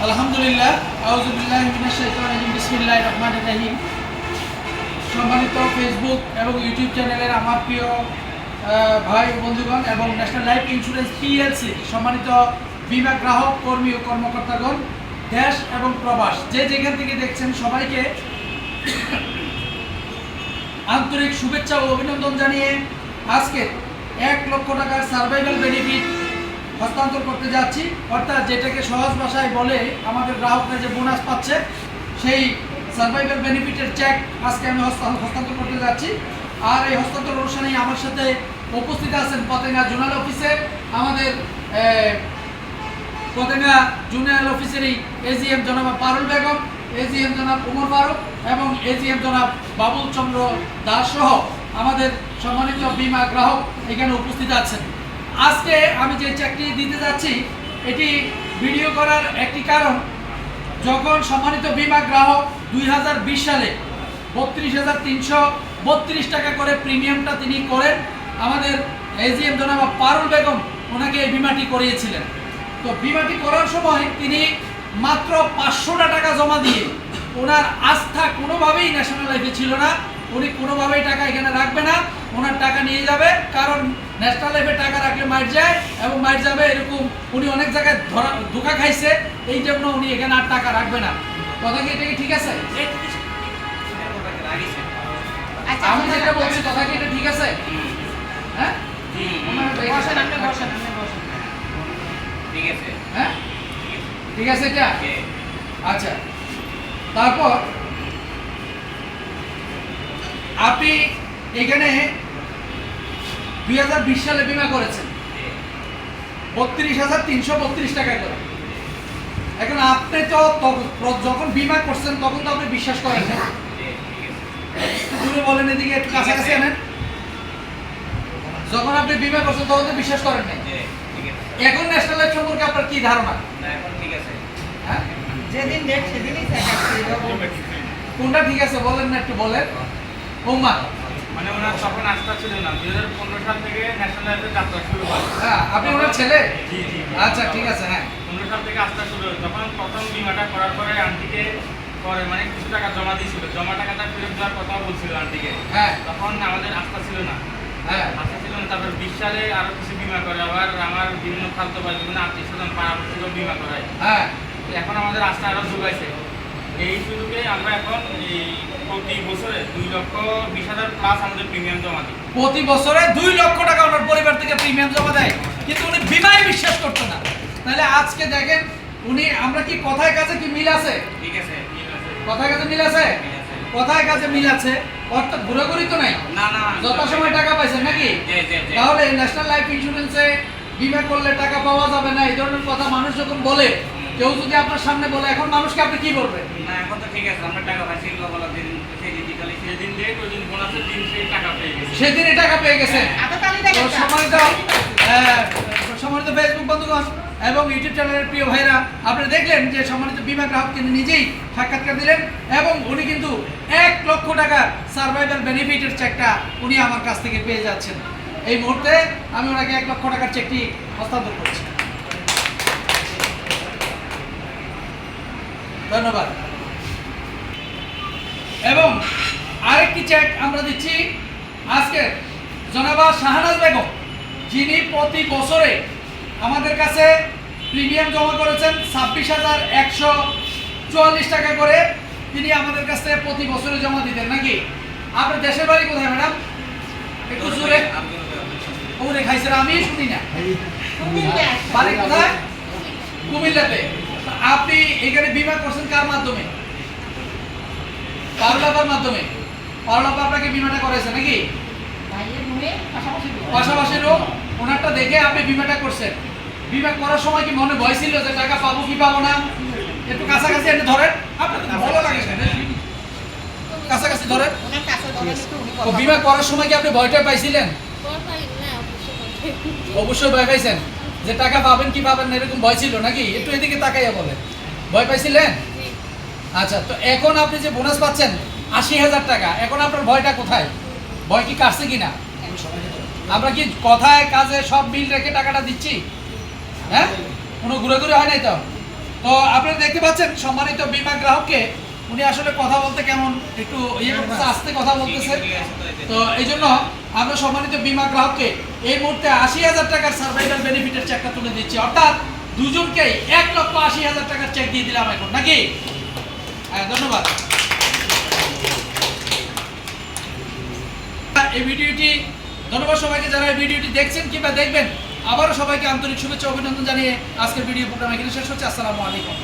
আলহামদুলিল্লাহ, আউযু বিল্লাহি মিনাশ শাইতানির রাজিম, বিসমিল্লাহির রহমানির রহিম। সম্মানিত ফেসবুক এবং ইউটিউব চ্যানেলের আমার প্রিয় ভাই ও বন্ধুগণ এবং ন্যাশনাল লাইফ ইন্স্যুরেন্স পিএলসি সম্মানিত বীমা গ্রাহক কর্মী ও কর্মকর্তাগণ, দেশ এবং প্রবাস যে যেখান থেকে দেখছেন সবাইকে আন্তরিক শুভেচ্ছা ও অভিনন্দন জানিয়ে আজকে 1 লক্ষ টাকার সার্ভাইভাল বেনিফিট হস্তান্তর করতে যাচ্ছি। অর্থাৎ যেটাকে সহজ ভাষায় বলে আমাদের গ্রাহকরা যে বোনাস পাচ্ছে, সেই সার্ভাইভাল বেনিফিটের চেক আজকে আমি হস্তান্তর করতে যাচ্ছি। আর এই হস্তান্তর অনুষ্ঠানে আমার সাথে উপস্থিত আছেন পতেঙ্গা জোনাল অফিসে আমাদের পতেঙ্গা জোনাল অফিসেরই এজিএম জনাব পারুল বেগম, এজিএম জনাব উমর ফারুক এবং এজিএম জনাব বাবুল চন্দ্র দাস সহ আমাদের সম্মানিত বীমা গ্রাহক এখানে উপস্থিত আছেন। আজকে আমি যে চেকটি দিতে যাচ্ছি এটি ভিডিও করার একটি কারণ, যখন সম্মানিত বীমা গ্রাহক 2020 সালে 32,332 টাকা করে প্রিমিয়ামটা তিনি করেন, আমাদের এজিএম জনাব পারুল বেগম ওনাকে এই বিমাটি করিয়েছিলেন। তো বিমাটি করার সময় তিনি মাত্র 500 টাকা জমা দিয়ে ওনার আস্থা কোনোভাবেই ন্যাশনাল লাইফে ছিল না। উনি কোনোভাবেই টাকা এখানে রাখবে না, ওনার টাকা নিয়ে যাবে, কারণ ন্যাশনাল লাইফে টাকা রাখলে মার যায় এবং মার যাবে এরকম উনি অনেক জায়গায় ধোঁকা খাইছে, এই জন্য উনি এখানে আর টাকা রাখবে না। কথা কি এটা কি ঠিক আছে? আমি যেটা বলছি কথা কি এটা ঠিক আছে? হ্যাঁ হ্যাঁ ঠিক আছে এটা। আচ্ছা, তারপর আপনি এখানে 2020 সালে বীমা করেছেন 32,332 টাকা করে। এখন আপনি তো যখন বীমা করছেন তখন তো আপনি বিশ্বাস করেন না। বলেন এদিকে একটু কাছাকাছি আনেন। যখন আপনি বীমা করছেন তখন তো বিশ্বাস করেন না। এখন ন্যাশনাল লাইফ সম্পর্কে আপনার কি ধারণা? হ্যাঁ, যেদিন ডেট সেদিনই কোনটা ঠিক আছে বলেন না, একটু বলেন। ওমা মানে ওনার তখন আস্থা ছিল না, 2015 সাল থেকে ন্যাশনাল লাইফে যাত্রা শুরু হয়। হ্যাঁ, আপনি ওনার ছেলে? জি জি। আচ্ছা ঠিক আছে। হ্যাঁ, 15 সাল থেকে আস্থা শুরু হয়। তখন প্রথম বিমাটা করার পরে আন্টিকে পরে মানে কিছু টাকা জমা দিয়েছিল, জমা টাকাটা ফেরত দেওয়ার কথাও বলছিল আন্টিকে। হ্যাঁ, তখন আমাদের আস্থা ছিল না। হ্যাঁ, আস্থা ছিল না। তারপর 20 সালে আরো কিছু বিমা করে, আবার আমার বিভিন্ন খাদ্য বা বিভিন্ন আত্মীয়-স্বজন পাড়া-প্রতিবেশীকেও বিমা করায়। হ্যাঁ, এখন আমাদের আস্থা আরো যোগাইছে। এই সুযোগে আমরা এখন এই প্রতি বছরে 2,20,000 প্লাস আমাদের প্রিমিয়াম জমা দিই। প্রতি বছরে 2 লক্ষ টাকা ওনার পরিবার থেকে প্রিমিয়াম জমা দেয়, কিন্তু উনি বিমায় বিশ্বাস করতো না। তাহলে আজকে দেখেন উনি, আমরা কি কথায় কাছে কি মিল আছে? ঠিক আছে, ঠিক আছে। কথায় কাছে মিল আছে, কথায় কাছে মিল আছে, অর্থাৎ ঘোরাঘুরি তো নাই। না না, যথাসময় টাকা পাইছেন নাকি? তাহলে ন্যাশনাল লাইফ ইন্স্যুরেন্সে বিমা করলে টাকা পাওয়া যাবে না, এই ধরনের কথা মানুষ যখন বলে, কেউ যদি আপনার সামনে বলে, এখন মানুষকে আপনি কি বলবেন? না, এখন তো ঠিক আছে, আমরা টাকা পাইছি, বলা দিন সেই ডিজিটালি সেদিন ডেট ওই দিন বোনাসের দিন সেই টাকা পেয়ে গেছে, সেদিনই টাকা পেয়ে গেছেন। সম্মানিত ফেসবুক বন্ধুগণ এবং ইউটিউব চ্যানেলের প্রিয় ভাইরা, আপনারা দেখলেন যে সম্মানিত বীমা গ্রাহক তিনি নিজেই সাক্ষাৎকার দিলেন এবং উনি কিন্তু 1 লক্ষ টাকার সার্ভাইভাল বেনিফিটের চেকটা উনি আমার কাছ থেকে পেয়ে যাচ্ছেন। এই মুহূর্তে আমি ওনাকে 1 লক্ষ টাকার চেকটি হস্তান্তর করছি। ধন্যবাদ। এবং আরেকটি চেক আমরা দিচ্ছি আজকে জনাবা শাহনাজ বেগম, যিনি প্রতি বছরে আমাদের কাছে প্রিমিয়াম জমা করেছেন 26,144 টাকা করে। তিনি আমাদের কাছ থেকে প্রতি বছরে জমা দিতেন নাকি? আপনার দেশের বাড়ি কোথায় ম্যাডাম? একটু জোরে ওরে খাইছে, আমি শুনি না। বাড়ি কোথায়? কুমিল্লাতে। আপনি এখানে বীমা করছেন কার মাধ্যমে? পারুলাপার মাধ্যমে। পারুলাপা আপনাকে বীমাটা করেছে নাকি? পাশাপাশি রোগ ওনারটা দেখে আপনি বীমাটা করছেন। বীমা করার সময় কি মনে ভয় ছিল যে টাকা পাবো কি পাবো না? একটু কাছাকাছি এনে ধরেন, আপনার ভালো লাগে, কাছাকাছি ধরেন। বীমা করার সময় কি আপনি ভয়টা পাইছিলেন? অবশ্যই ভয় পাইছেন যে টাকা পাবেন কি পাবেন না, এরকম ভয় ছিল নাকি? একটু এদিকে তাকাইয়া বলেন, ভয় পাইছিলেন? আচ্ছা, তো এখন আপনি যে বোনাস পাচ্ছেন 80,000 টাকা, এখন আপনার ভয়টা কোথায়? ভয় কি কাটছে কিনা? আমরা কি কথায় কাজে সব বিল রেখে টাকাটা দিচ্ছি? হ্যাঁ, কোনো ঘুরে ঘুরে হয় নাই তো? তো আপনারা দেখতে পাচ্ছেন সম্মানিত বীমা গ্রাহককে উনি আসলে কথা বলতে কেমন একটু করতেছে, আস্তে কথা বলতেছে। তো এই জন্য আমরা সম্মানিত বীমা গ্রাহককে এই মুহূর্তে 80,000 টাকার সার্ভাইভাল বেনিফিটের চেকটা তুলে দিচ্ছি, অর্থাৎ দুজনকেই 1,80,000 টাকার চেক দিয়ে দিলাম এখন, নাকি? হ্যাঁ, ধন্যবাদ। এই ভিডিওটি ধন্যবাদ সবাইকে যারা এই ভিডিওটি দেখছেন কিংবা দেখবেন। আবারও সবাইকে আন্তরিক শুভেচ্ছা অভিনন্দন জানিয়ে আজকের ভিডিও প্রোগ্রাম এখানে শেষ হচ্ছে। আসসালামু আলাইকুম।